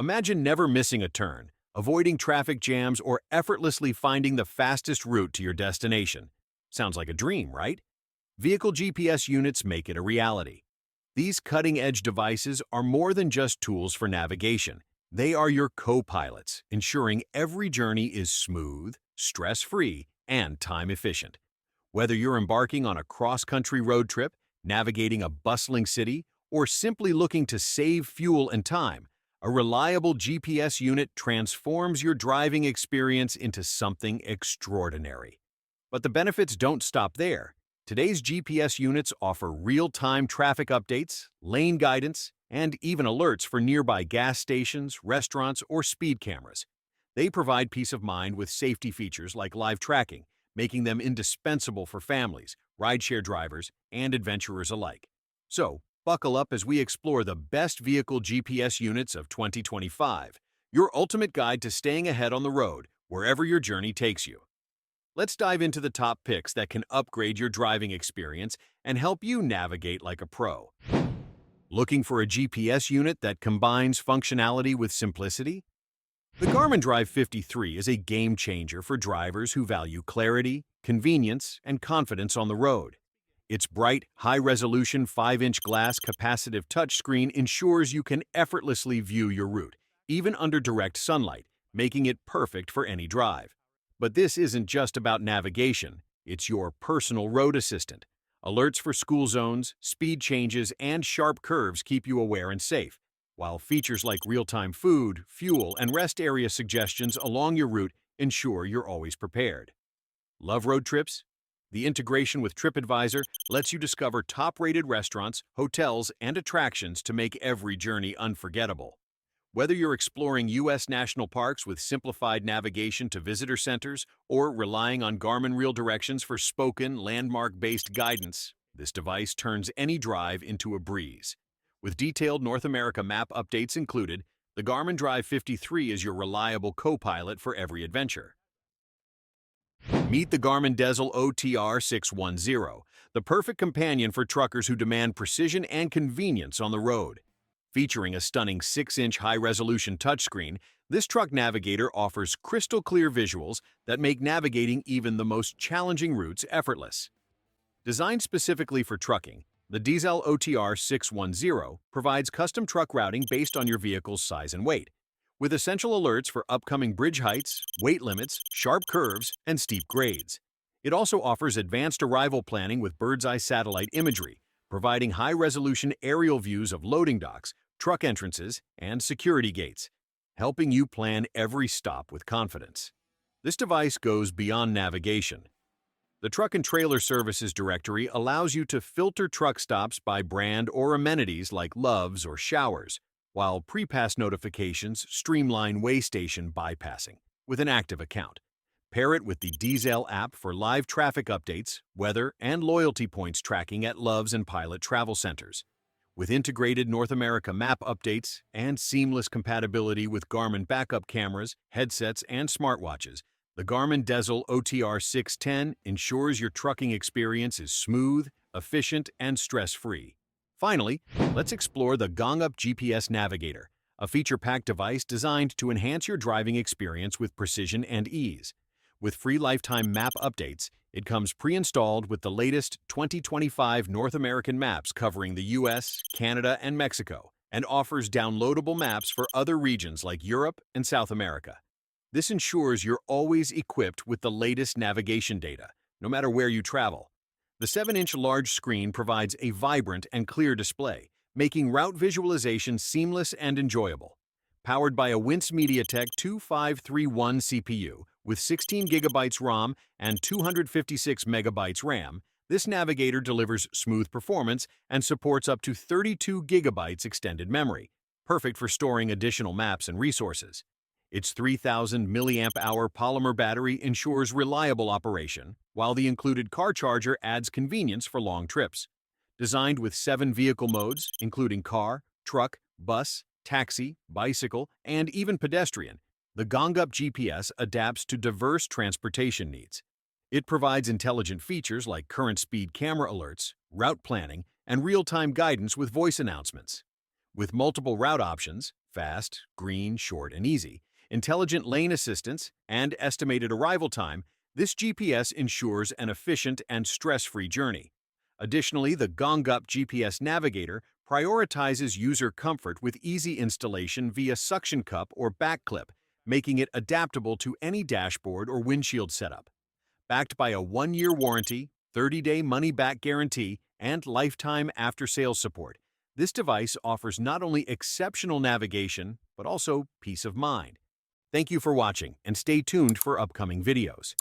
Imagine never missing a turn, avoiding traffic jams, or effortlessly finding the fastest route to your destination. Sounds like a dream, right? Vehicle GPS units make it a reality. These cutting-edge devices are more than just tools for navigation. They are your co-pilots, ensuring every journey is smooth, stress-free, and time-efficient. Whether you're embarking on a cross-country road trip, navigating a bustling city, or simply looking to save fuel and time, a reliable GPS unit transforms your driving experience into something extraordinary. But the benefits don't stop there. Today's GPS units offer real-time traffic updates, lane guidance, and even alerts for nearby gas stations, restaurants, or speed cameras. They provide peace of mind with safety features like live tracking, making them indispensable for families, rideshare drivers, and adventurers alike. So, buckle up as we explore the best vehicle GPS units of 2025, your ultimate guide to staying ahead on the road, wherever your journey takes you. Let's dive into the top picks that can upgrade your driving experience and help you navigate like a pro. Looking for a GPS unit that combines functionality with simplicity? The Garmin Drive 53 is a game changer for drivers who value clarity, convenience, and confidence on the road. Its bright, high-resolution 5-inch glass capacitive touchscreen ensures you can effortlessly view your route, even under direct sunlight, making it perfect for any drive. But this isn't just about navigation, it's your personal road assistant. Alerts for school zones, speed changes, and sharp curves keep you aware and safe, while features like real-time food, fuel, and rest area suggestions along your route ensure you're always prepared. Love road trips? The integration with TripAdvisor lets you discover top-rated restaurants, hotels, and attractions to make every journey unforgettable. Whether you're exploring U.S. national parks with simplified navigation to visitor centers or relying on Garmin Real Directions for spoken, landmark-based guidance, this device turns any drive into a breeze. With detailed North America map updates included, the Garmin Drive 53 is your reliable co-pilot for every adventure. Meet the Garmin Desel OTR 610, the perfect companion for truckers who demand precision and convenience on the road. Featuring a stunning 6-inch high-resolution touchscreen, this truck navigator offers crystal-clear visuals that make navigating even the most challenging routes effortless. Designed specifically for trucking, the Desel OTR 610 provides custom truck routing based on your vehicle's size and weight, with essential alerts for upcoming bridge heights, weight limits, sharp curves, and steep grades. It also offers advanced arrival planning with bird's-eye satellite imagery, providing high-resolution aerial views of loading docks, truck entrances, and security gates, helping you plan every stop with confidence. This device goes beyond navigation. The Truck and Trailer Services directory allows you to filter truck stops by brand or amenities like loves or showers, while pre-pass notifications streamline way station bypassing with an active account. Pair it with the Desel app for live traffic updates, weather, and loyalty points tracking at Loves and Pilot travel centers. With integrated North America map updates and seamless compatibility with Garmin backup cameras, headsets, and smartwatches, the Garmin Desel OTR 610 ensures your trucking experience is smooth, efficient, and stress-free. Finally, let's explore the GONGUP GPS Navigator, a feature-packed device designed to enhance your driving experience with precision and ease. With free lifetime map updates, it comes pre-installed with the latest 2025 North American maps covering the US, Canada, and Mexico, and offers downloadable maps for other regions like Europe and South America. This ensures you're always equipped with the latest navigation data, no matter where you travel. The 7-inch large screen provides a vibrant and clear display, making route visualization seamless and enjoyable. Powered by a Wince MediaTek 2531 CPU with 16 GB ROM and 256 MB RAM, this navigator delivers smooth performance and supports up to 32 GB extended memory, perfect for storing additional maps and resources. Its 3000 mAh polymer battery ensures reliable operation, while the included car charger adds convenience for long trips. Designed with 7 vehicle modes, including car, truck, bus, taxi, bicycle, and even pedestrian, the GONGUP GPS adapts to diverse transportation needs. It provides intelligent features like current speed camera alerts, route planning, and real-time guidance with voice announcements. With multiple route options, fast, green, short, and easy, intelligent lane assistance, and estimated arrival time, this GPS ensures an efficient and stress-free journey. Additionally, the GONGUP GPS Navigator prioritizes user comfort with easy installation via suction cup or back clip, making it adaptable to any dashboard or windshield setup. Backed by a 1-year warranty, 30-day money-back guarantee, and lifetime after-sales support, this device offers not only exceptional navigation, but also peace of mind. Thank you for watching, and stay tuned for upcoming videos.